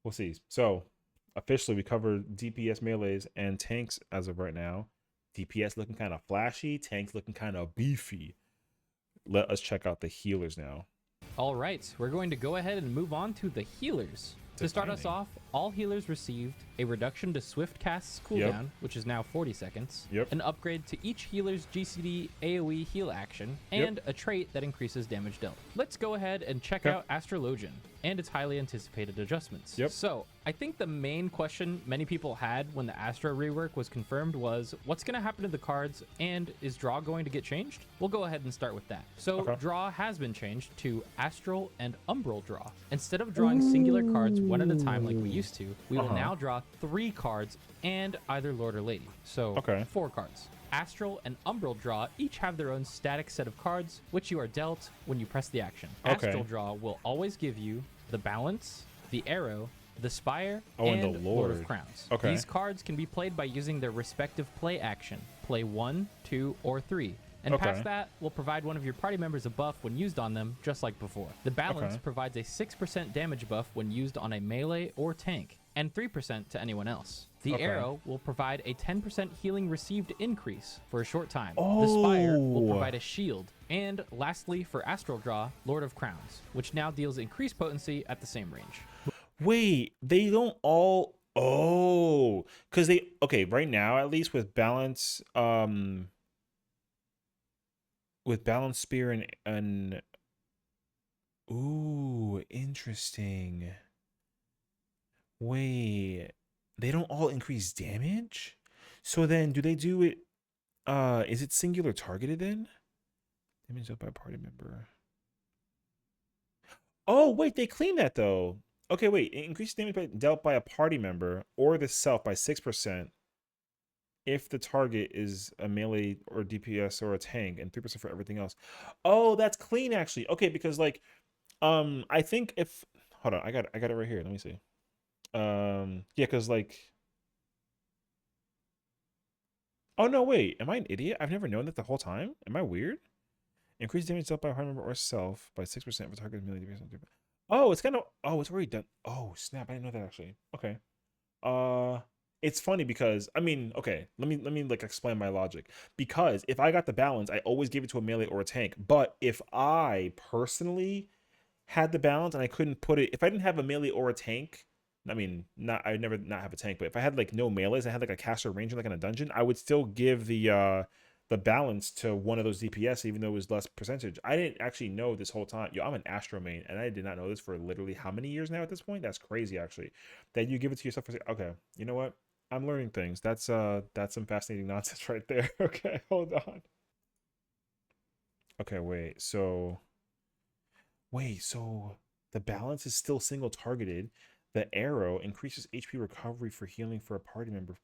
We'll see. So, officially, we covered DPS melees and tanks as of right now. DPS looking kind of flashy, tanks looking kind of beefy. Let us check out the healers now. All right, we're going to go ahead and move on to the healers. To start us off, all healers received a reduction to Swift Cast's cooldown, which is now 40 seconds, an upgrade to each healer's GCD AoE heal action, and a trait that increases damage dealt. Let's go ahead and check out Astrologian and its highly anticipated adjustments. So, I think the main question many people had when the Astro rework was confirmed was, what's going to happen to the cards, and is draw going to get changed? We'll go ahead and start with that. So, draw has been changed to Astral and Umbral draw. Instead of drawing singular cards one at a time like we used to, we will now draw 3 cards and either Lord or Lady. So, 4 cards. Astral and Umbral draw each have their own static set of cards, which you are dealt when you press the action. Astral draw will always give you the Balance, the Arrow, the Spire, and the Lord of Crowns. These cards can be played by using their respective play action. Play 1, 2, or 3. And past that, will provide one of your party members a buff when used on them, just like before. The Balance provides a 6% damage buff when used on a melee or tank, and 3% to anyone else. The Arrow will provide a 10% healing received increase for a short time. The Spire will provide a shield. And lastly, for Astral Draw, Lord of Crowns, which now deals increased potency at the same range. Wait, they don't all... Oh, because they... Okay, right now, at least with Balance... with Balance Spear and... Ooh, interesting. Wait... They don't all increase damage? So then do they do it is it singular targeted then? Damage dealt by a party member. Oh wait, they clean that though. Okay, wait. It increases damage dealt by a party member or the self by 6% if the target is a melee or DPS or a tank, and 3% for everything else. Oh, that's clean actually. Okay, because like I think if hold on, I got it right here. Let me see. Yeah, because like, oh no, wait, am I an idiot? I've never known that the whole time. Am I weird? Increase damage dealt by a party member or self by 6% for target melee DPS. Oh, it's kind of, oh, it's already done. Oh snap, I didn't know that actually. Okay. It's funny because I mean, okay, let me like explain my logic. Because if I got the Balance, I always give it to a melee or a tank. But if I personally had the Balance and I couldn't put it, if I didn't have a melee or a tank, I mean, I'd never not have a tank, but if I had like no melees, I had like a caster ranger like in a dungeon, I would still give the Balance to one of those DPS, even though it was less percentage. I didn't actually know this whole time. Yo, I'm an Astro main, and I did not know this for literally how many years now at this point? That's crazy, actually. That you give it to yourself for, okay, you know what? I'm learning things. That's some fascinating nonsense right there. Okay, hold on. Okay, so the Balance is still single targeted. The Arrow increases HP recovery for healing for a party member.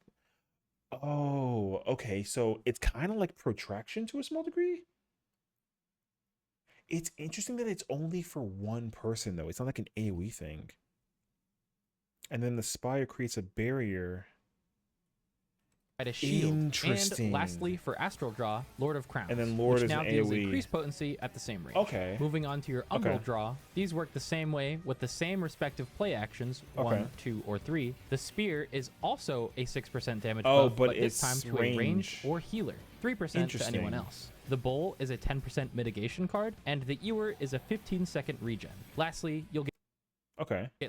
Oh, okay. So it's kind of like Protraction to a small degree. It's interesting that it's only for one person, though. It's not like an AoE thing. And then the Spire creates a barrier. At a shield. Interesting. And lastly, for Astral Draw, Lord of Crowns, and then Lord which is now an deals AoE. increased potency at the same range. Okay. Moving on to your Umbral Draw, these work the same way with the same respective play actions, 1, 2, or 3. The Spear is also a 6% damage buff, but this time to a range or healer, 3% to anyone else. The Bowl is a 10% mitigation card, and the Ewer is a 15-second regen. Lastly, you'll get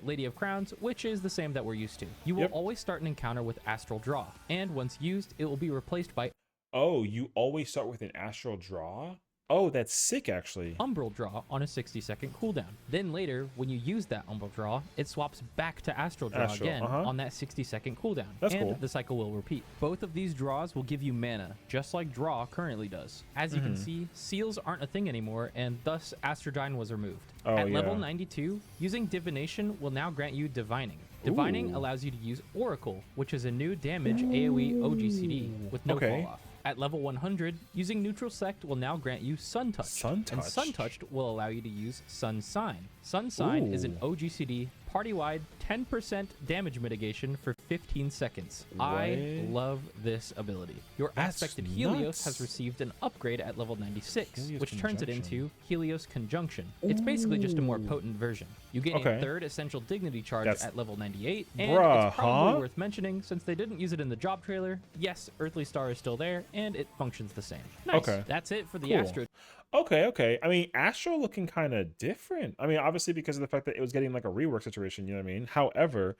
Lady of Crowns, which is the same that we're used to. You will always start an encounter with Astral Draw, and once used, it will be replaced by... Oh, you always start with an Astral Draw? Oh, that's sick, actually. Umbral Draw on a 60-second cooldown. Then later, when you use that Umbral Draw, it swaps back to Astral Draw again on that 60-second cooldown. That's and cool. The cycle will repeat. Both of these draws will give you mana, just like Draw currently does. As you can see, seals aren't a thing anymore, and thus Astrodyne was removed. At level 92, using Divination will now grant you Divining. Divining allows you to use Oracle, which is a new damage AoE OGCD with no fall off. At level 100, using Neutral Sect will now grant you Sun Touch. And Sun Touched will allow you to use Sun Sign. Sun Sign is an OGCD party-wide 10% damage mitigation for 15 seconds. What? I love this ability. Your aspected Helios has received an upgrade at level 96, Helios which turns it Conjunction. into Helios Conjunction. It's basically just a more potent version. You gain a third essential dignity charge at level 98, and it's probably worth mentioning since they didn't use it in the job trailer. Yes, Earthly Star is still there, and it functions the same. Nice. Okay. That's it for the Astro. Okay. I mean, Astro looking kind of different. I mean, obviously because of the fact that it was getting like a rework situation, you know what I mean? However,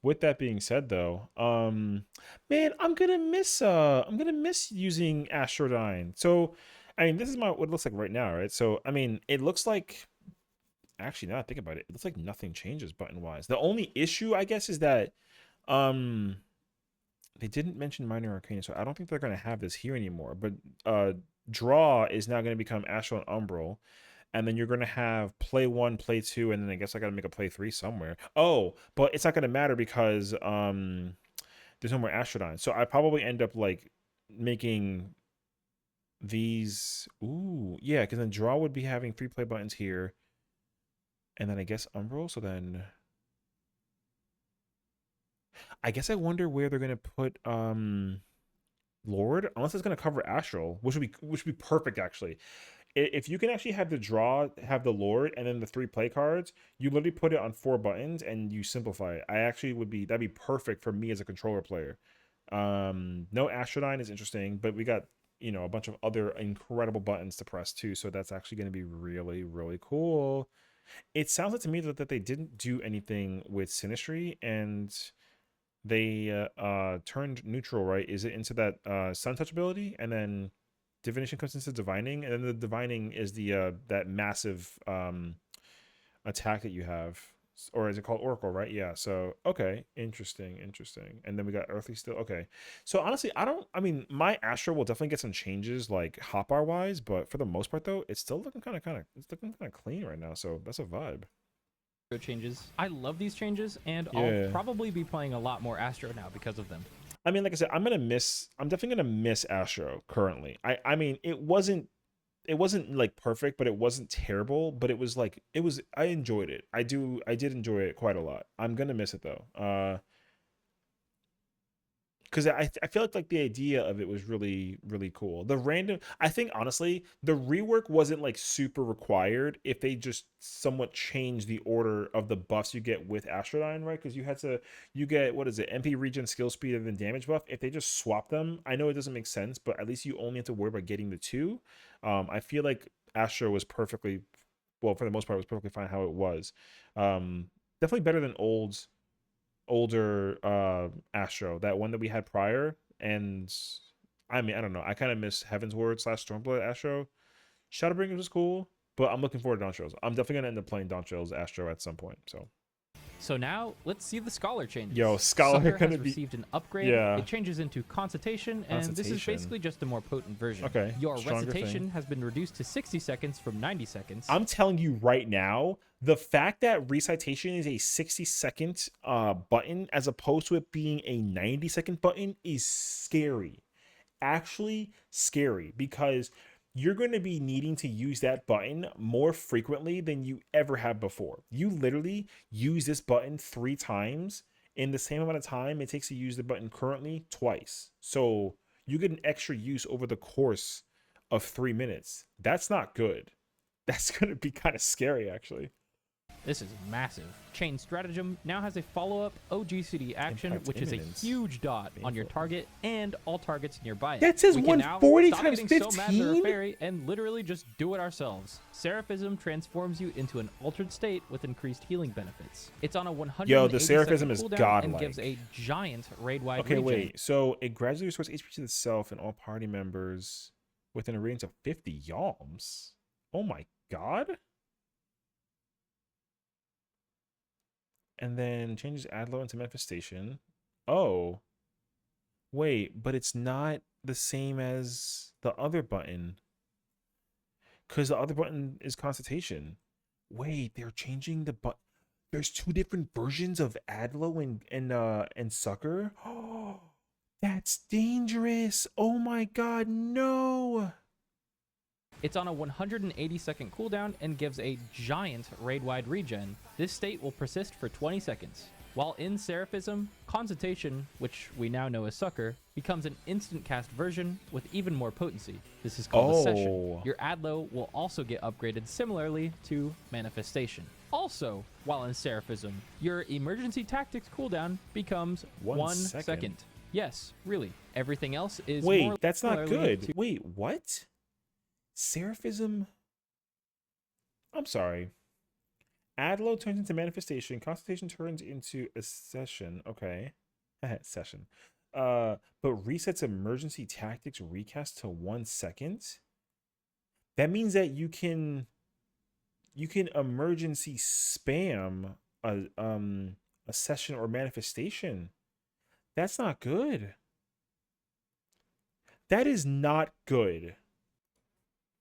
with that being said though, man, I'm gonna miss using Astrodyne. So, I mean, this is what it looks like right now, right? So, I mean, it looks like, actually, now I think about it, it looks like nothing changes button-wise. The only issue, I guess, is that, they didn't mention Minor Arcana, so I don't think they're gonna have this here anymore. But, Draw is now going to become Astro and Umbral, and then you're going to have play 1, play 2, and then I guess I got to make a play 3 somewhere. Oh, but it's not going to matter because there's no more Astrodyne. So I probably end up like making these. Ooh, yeah, because then Draw would be having 3 play buttons here, and then I guess Umbral. So then I guess I wonder where they're going to put Lord, unless it's going to cover Astral, which would be perfect actually. If you can actually have the Draw, have the Lord, and then the 3 play cards, you literally put it on 4 buttons and you simplify it. That'd be perfect for me as a controller player. No Astrodyne is interesting, but we got, you know, a bunch of other incredible buttons to press too, so that's actually going to be really, really cool. It sounds like to me that they didn't do anything with Sinistry, and they turned neutral, right? Is it into that Sun Touch ability, and then Divination comes into Divining, and then the Divining is the that massive attack that you have, or is it called Oracle, right? Yeah. So okay, interesting. And then we got Earthly still. Okay. So honestly, I mean, my Astro will definitely get some changes like hotbar wise, but for the most part though, it's still looking kind of clean right now. So that's a vibe. Changes. I love these changes, and I'll probably be playing a lot more Astro now because of them. I mean, like I said, I'm definitely gonna miss Astro currently. I mean, it wasn't like perfect, but it wasn't terrible, but I enjoyed it. I did enjoy it quite a lot. I'm gonna miss it though. Because I feel like the idea of it was really, really cool. I think honestly, the rework wasn't like super required if they just somewhat changed the order of the buffs you get with Astrodyne, right? Because you get, what is it, MP regen, skill speed, and then damage buff. If they just swap them, I know it doesn't make sense, but at least you only have to worry about getting the 2. I feel like Astro was perfectly, well, for the most part, was perfectly fine how it was. Definitely better than older Astro, that one that we had prior. And I mean, I don't know, I kind of miss Heaven's Word / Stormblood Astro. Shadowbringers was cool, but I'm looking forward to Dawntrails. I'm definitely gonna end up playing Dawntrails Astro at some point. So now let's see the Scholar changes. Yo, Scholar has received an upgrade. Yeah. It changes into Consultation, and this is basically just a more potent version. Okay. Your Recitation has been reduced to 60 seconds from 90 seconds. I'm telling you right now, the fact that Recitation is a 60-second button as opposed to it being a 90-second button is scary. Actually scary, because you're going to be needing to use that button more frequently than you ever have before. You literally use this button 3 times in the same amount of time it takes to use the button currently twice. So you get an extra use over the course of 3 minutes. That's not good. That's going to be kind of scary, actually. This is massive. Chain Stratagem now has a follow-up OGCD action, which is a huge dot on your target and all targets nearby. That says 140 times 15? So mad they're a fairy and literally just do it ourselves. Seraphism transforms you into an altered state with increased healing benefits. It's on a 100. Yo, the Seraphism is godlike. And gives a giant raid-wide Okay, regen. wait. So it gradually restores HP to itself and all party members within a range of 50 yalms. Oh my god. And then changes Adlo into Manifestation. Oh. Wait, but it's not the same as the other button. Because the other button is Consultation. Wait, they're changing the button. There's 2 different versions of Adlo and Sucker. Oh, that's dangerous. Oh my god, no. It's on a 180-second cooldown and gives a giant raid-wide regen. This state will persist for 20 seconds. While in Seraphism, Consultation, which we now know as Sucker, becomes an instant cast version with even more potency. This is called a Session. Your Adlo will also get upgraded similarly to Manifestation. Also, while in Seraphism, your Emergency Tactics cooldown becomes 1 second. Yes, really. Everything else is Wait, that's not good. Wait, what? Seraphism? I'm sorry. Adlo turns into Manifestation. Consultation turns into a Session. Okay. Session. But resets Emergency Tactics recast to 1 second? That means that you can emergency spam a Session or Manifestation. That's not good. That is not good.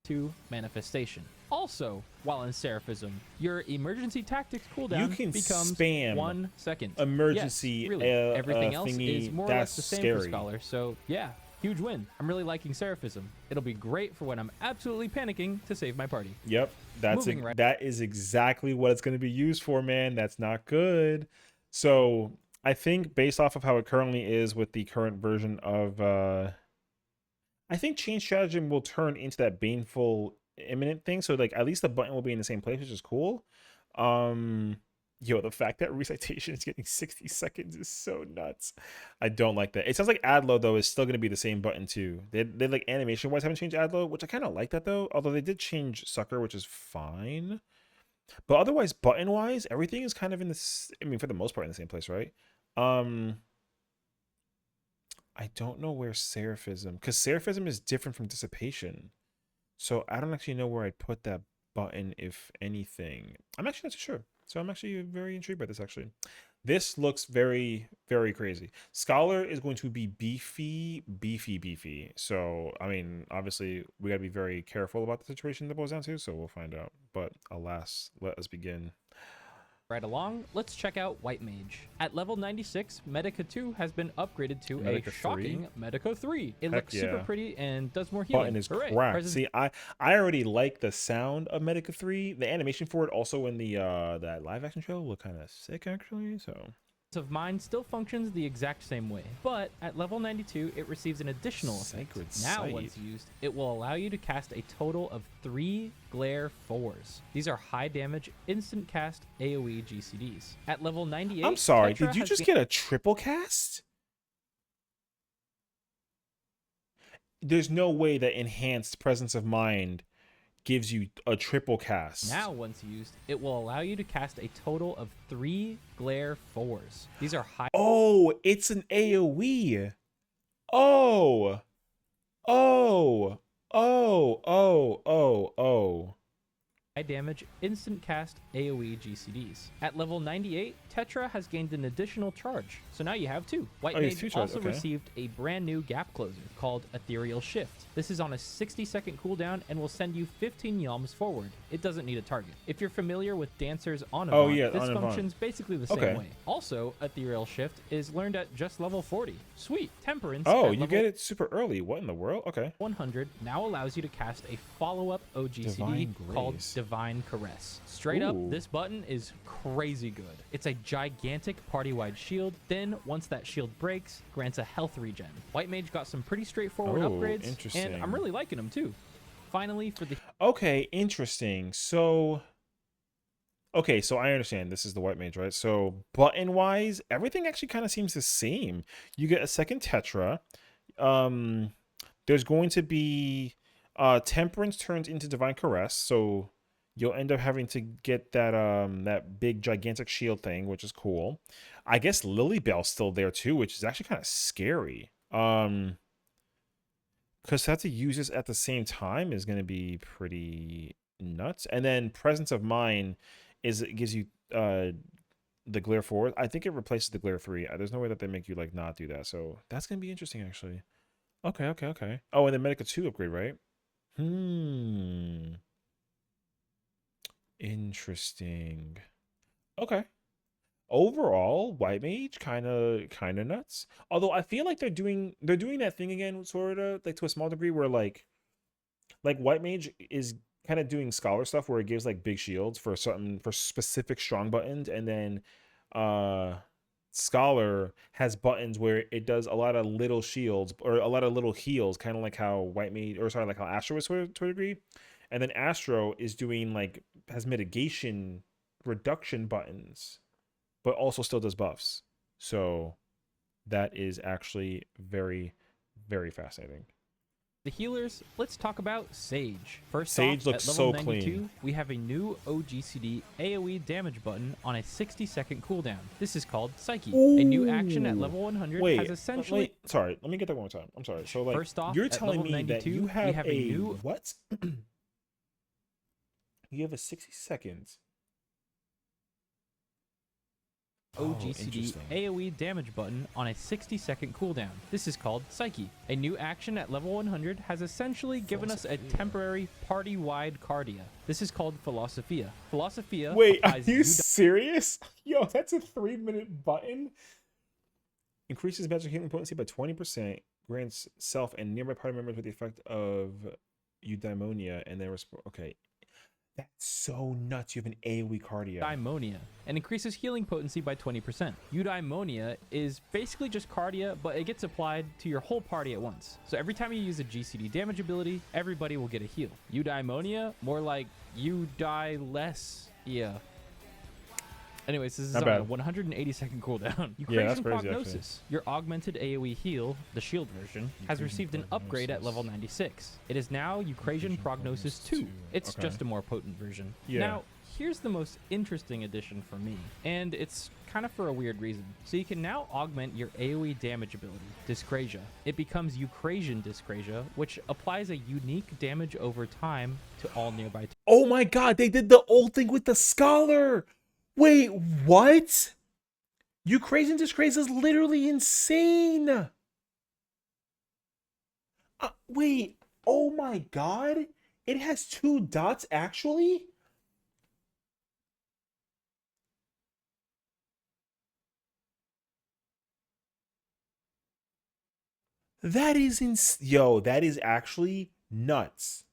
To Manifestation. Also, while in Seraphism, your Emergency Tactics cooldown becomes spam 1 second. Emergency. Yes, really. Everything else thingy, is more or less the same for Scholar. So yeah, huge win. I'm really liking Seraphism. It'll be great for when I'm absolutely panicking to save my party. Yep, that is exactly what it's going to be used for, man. That's not good. So I think based off of how it currently is with the current version of I think change stratagem will turn into that baneful imminent thing. So like at least the button will be in the same place, which is cool. Yo, the fact that recitation is getting 60 seconds is so nuts. I don't like that. It sounds like Adlo though is still gonna be the same button too. They like animation wise haven't changed Adlo, which I kind of like that though. Although they did change Sucker, which is fine. But otherwise, button wise, everything is kind of in this. I mean, for the most part, in the same place, right? I don't know where Seraphism, because Seraphism is different from Dissipation. So I don't actually know where I'd put that button, if anything. I'm actually not too sure. So I'm actually very intrigued by this, actually. This looks very, very crazy. Scholar is going to be beefy, beefy, beefy. So, I mean, obviously, we got to be very careful about the situation that boils down to, so we'll find out. But alas, let us begin. Right along, let's check out White Mage. At level 96, Medica 2 has been upgraded to a shocking Medica 3. It looks super pretty and does more healing. Button is cracked. See, I already like the sound of Medica 3. The animation for it also in the that live action show look kind of sick, actually. So of Mine still functions the exact same way, but at level 92 it receives an additional Sacred effect. Now once used, it will allow you to cast a total of 3 Glare 4s. These are high damage instant cast AoE GCDs. At level 98, I'm sorry, did you just get a triple cast? There's no way that enhanced Presence of Mind gives you a triple cast. Now once used, it will allow you to cast a total of 3 Glare 4s. These are high. Oh, it's an AoE. Oh. High damage instant cast AoE GCDs. At level 98, Tetra has gained an additional charge, so now you have 2. White Mage also received a brand new gap closer called Ethereal Shift. This is on a 60-second cooldown and will send you 15 yalms forward. It doesn't need a target. If you're familiar with Dancer's on this functions basically the same way. Also, Ethereal Shift is learned at just level 40. Sweet. Temperance. Oh, you get it super early. What in the world? Okay. 100 now allows you to cast a follow-up OGCD called Divine Caress. Straight up, this button is crazy good. It's a gigantic party-wide shield, then once that shield breaks, grants a health regen. White Mage got some pretty straightforward upgrades, and I'm really liking them too. Finally, for the... Okay, interesting. So... Okay, so I understand this is the White Mage, right? So button-wise, everything actually kind of seems the same. You get a second Tetra. There's going to be... Temperance turns into Divine Caress, so... You'll end up having to get that that big gigantic shield thing, which is cool. I guess Lilybell's still there too, which is actually kind of scary. Because to have to use this at the same time is going to be pretty nuts. And then Presence of Mind it gives you the Glare 4. I think it replaces the Glare 3. There's no way that they make you like not do that. So that's going to be interesting actually. Okay. Oh, and the Medica 2 upgrade, right? Interesting. Okay. Overall, White Mage kind of nuts. Although I feel like they're doing that thing again, sort of like to a small degree, where like White Mage is kind of doing Scholar stuff where it gives like big shields for specific strong buttons, and then Scholar has buttons where it does a lot of little shields or a lot of little heals, kind of like how White Mage, or sorry, like how Astro is to a degree. And then Astro is doing like, has mitigation reduction buttons, but also still does buffs. So that is actually very, very fascinating. The healers, let's talk about Sage. First Sage off, looks at level so 92, clean. we have a new OGCD AoE damage button on a 60-second cooldown. This is called Psyche. Ooh. A new action at level 100 Wait, has essentially... sorry, let me get that one more time. I'm sorry. So like, First off, you're at telling level me 92, that you have, a new... What? You have a 60 seconds. OGCD AoE damage button on a 60-second cooldown. This is called Psyche. A new action at level 100 has essentially given us a temporary party-wide cardia. This is called Philosophia. Philosophia. Wait, are you serious? Yo, that's a 3-minute button. Increases magic healing potency by 20%. Grants self and nearby party members with the effect of eudaimonia and then okay. That's so nuts. You have an AoE cardio. Eudaimonia, and increases healing potency by 20%. Eudaimonia is basically just cardia, but it gets applied to your whole party at once. So every time you use a GCD damage ability, everybody will get a heal. Eudaimonia, more like you die less. Yeah. Anyways, this is on a 180-second cooldown. Eucrasian Prognosis, your augmented AoE heal, the shield version, has received an upgrade at level 96. It is now Eucrasian Prognosis 2. It's just a more potent version. Now, here's the most interesting addition for me, and it's kind of for a weird reason. So you can now augment your AoE damage ability, Dyscrasia. It becomes Eucrasian Dyscrasia, which applies a unique damage over time to all nearby. Oh my god, they did the old thing with the Scholar! Wait, what? Eucrasian Dyscrasia is literally insane. Wait, oh my god. It has 2 dots actually? That is yo, that is actually nuts.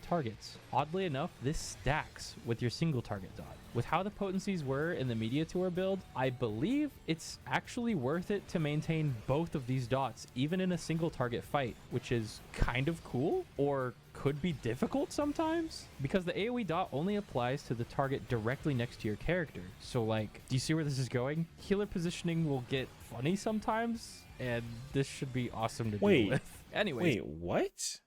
Targets. Oddly enough, this stacks with your single target dot. With how the potencies were in the Media Tour build, I believe it's actually worth it to maintain both of these dots, even in a single target fight, which is kind of cool, or could be difficult sometimes, because the AoE dot only applies to the target directly next to your character. So like, do you see where this is going? Healer positioning will get funny sometimes, and this should be awesome to deal with. Anyways. Wait, what?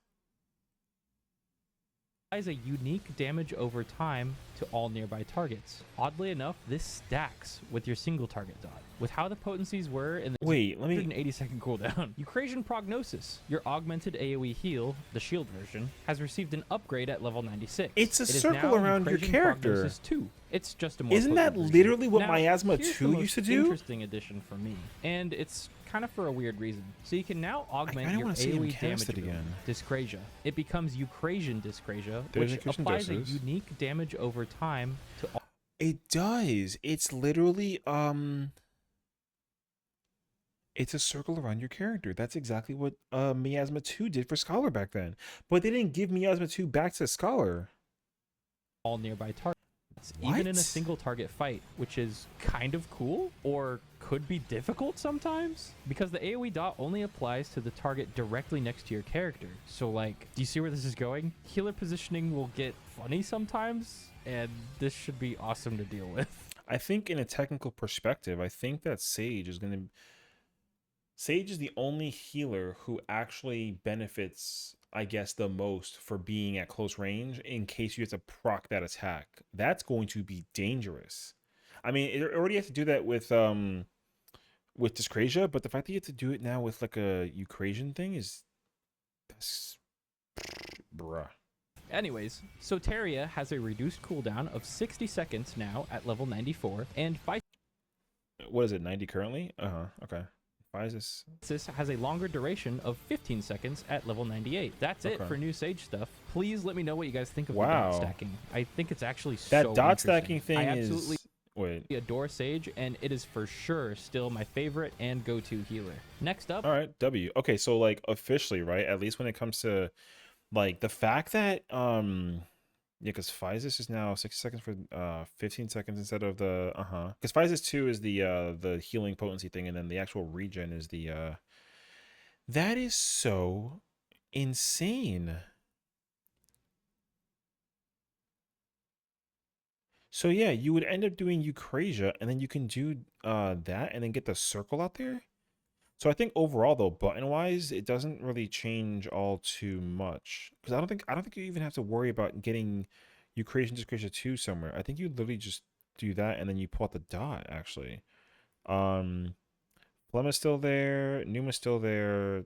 A unique damage over time to all nearby targets. Oddly enough, this stacks with your single target dot. With how the potencies were in the 180-second cooldown. Eucrasian Prognosis, your augmented AoE heal, the shield version, has received an upgrade at level 96. It's a circle around your character. 2. It's just a more Isn't that literally what Miasma 2 used to do? Interesting addition for me, and it's kind of for a weird reason. So you can now augment your AoE damage again. Dyscrasia. It becomes Eucrasian Dyscrasia, which applies a unique damage over time to all. It does. It's literally it's a circle around your character. That's exactly what Miasma 2 did for Scholar back then. But they didn't give Miasma 2 back to Scholar. All nearby targets. Even in a single target fight, which is kind of cool, or could be difficult sometimes, because the AoE dot only applies to the target directly next to your character. So like, do you see where this is going? Healer positioning will get funny sometimes, and this should be awesome to deal with. I think in a technical perspective, I think that Sage is the only healer who actually benefits, I guess, the most for being at close range in case you have to proc that attack. That's going to be dangerous. I mean, it already has to do that with Dyscrasia, but the fact that you have to do it now with like a Eucrasian thing that's bruh. Anyways, Soteria has a reduced cooldown of 60 seconds now at level 94, and by what is it, 90 currently? Okay. Why is this? This has a longer duration of 15 seconds at level 98. That's it for new Sage stuff. Please let me know what you guys think of the dot stacking. I think it's actually that so dot stacking thing. I absolutely adore Sage, and it is for sure still my favorite and go-to healer. Next up. All right, W. Okay, so like officially, right? At least when it comes to like the fact that Yeah, because Physis is now 60 seconds for 15 seconds instead of the Because Physis 2 is the healing potency thing, and then the actual regen is the that is so insane. So yeah, you would end up doing Eucrasia, and then you can do that and then get the circle out there. So I think overall though, button wise, it doesn't really change all too much. Because I don't think you even have to worry about getting Eucrasia and Discrasia 2 somewhere. I think you literally just do that and then you pull out the dot actually. Um Phlegma's still there, Numa's still there,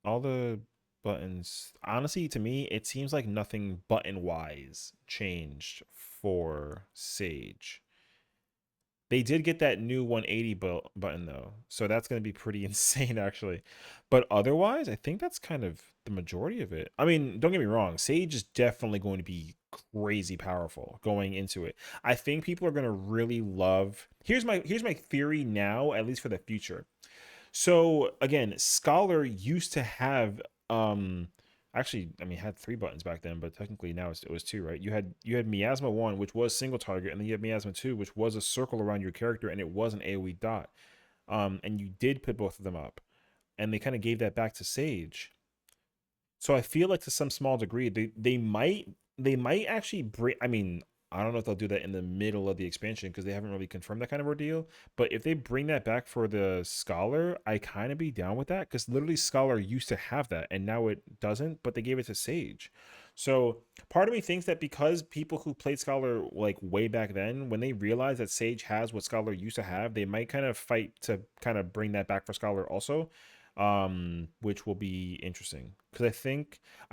all the buttons. Honestly, to me, it seems like nothing button wise changed for Sage. They did get that new 180 button though, so that's going to be pretty insane actually. But otherwise, I think that's kind of the majority of it. I mean, don't get me wrong, Sage is definitely going to be crazy powerful going into it. I think people are going to really love. Here's my theory now, at least for the future. So again, Scholar used to have actually, I mean, it had 3 buttons back then, but technically now it was 2, right? You had Miasma 1, which was single target, and then you had Miasma 2, which was a circle around your character, and it was an AoE dot. And you did put both of them up, and they kind of gave that back to Sage. So I feel like to some small degree, they might actually bring. I mean, I don't know if they'll do that in the middle of the expansion because they haven't really confirmed that kind of ordeal. But if they bring that back for the Scholar, I kind of be down with that because literally Scholar used to have that and now it doesn't. But they gave it to Sage. So part of me thinks that because people who played Scholar like way back then, when they realize that Sage has what Scholar used to have, they might kind of fight to kind of bring that back for Scholar also, which will be interesting because I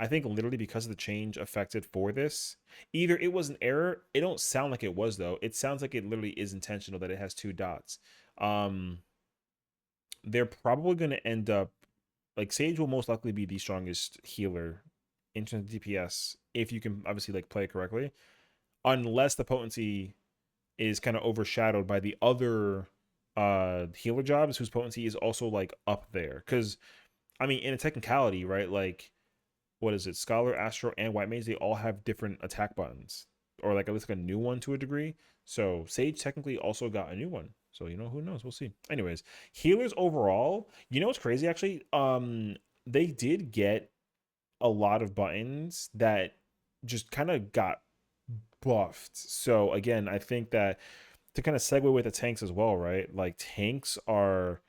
think literally because of the change affected for this, either it was an error. It don't sound like it was though. It sounds like it literally is intentional that it has 2 dots. Um, they're probably going to end up like Sage will most likely be the strongest healer in terms of DPS if you can obviously like play it correctly, unless the potency is kind of overshadowed by the other healer jobs whose potency is also like up there. Because I mean, in a technicality, right? Like, what is it? Scholar, Astro, and White Mage, they all have different attack buttons, or like at least like a new one to a degree. So Sage technically also got a new one. So who knows? We'll see. Anyways, healers overall, what's crazy actually? They did get a lot of buttons that just kind of got buffed. So again, I think that to kind of segue with the tanks as well, right? Like tanks are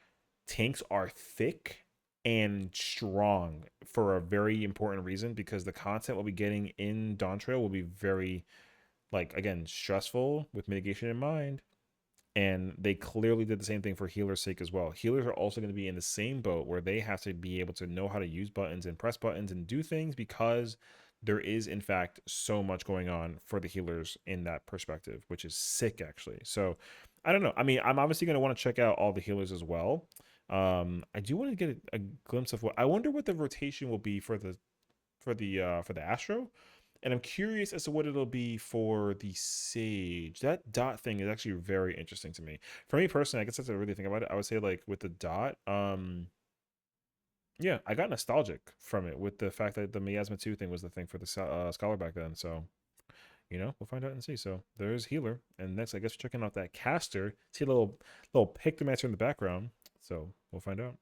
thick and strong for a very important reason because the content we'll be getting in Dawntrail will be very like again stressful with mitigation in mind. And they clearly did the same thing for healers' sake as well. Healers are also going to be in the same boat where they have to be able to know how to use buttons and press buttons and do things because there is, in fact, so much going on for the healers in that perspective, which is sick, actually. So I don't know. I mean, I'm obviously going to want to check out all the healers as well. I do want to get a glimpse of what I wonder what the rotation will be for the Astro, and I'm curious as to what it'll be for the Sage. That dot thing is actually very interesting to me. For me personally, I guess that's a really think about it. I would say like with the dot, yeah, I got nostalgic from it with the fact that the Miasma 2 thing was the thing for the Scholar back then. So, we'll find out and see. So there's Healer. And next, I guess we're checking out that Caster. See a little Pictomancer in the background. So we'll find out.